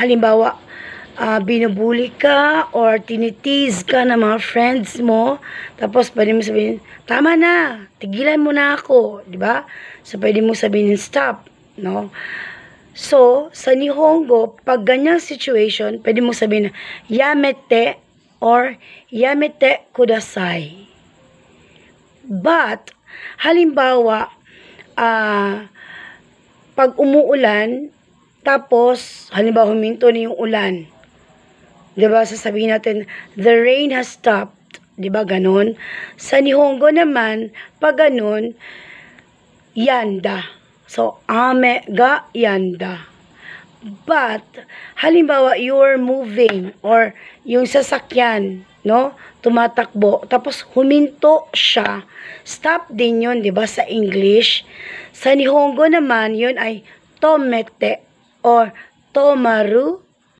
halimbawa, binubuli ka or tinitease ka ng mga friends mo, tapos pwede mo sabihin, tama na, tigilan mo na ako, di ba? So, pwede mo sabihin, stop, no? So, sa Nihongo, pag ganyang situation, pwede mo sabihin, yamete or yamete kudasai. But, halimbawa, pag umuulan, tapos, halimbawa, huminto na yung ulan. Diba, sasabihin natin, the rain has stopped. Diba, ganun? Sa Nihongo naman, pag ganun, yanda. So, ame ga yanda. But, halimbawa, you're moving or yung sasakyan, no? Tumatakbo. Tapos, huminto siya. Stop din yun, diba, sa English. Sa Nihongo naman, yun ay tomete or tomaru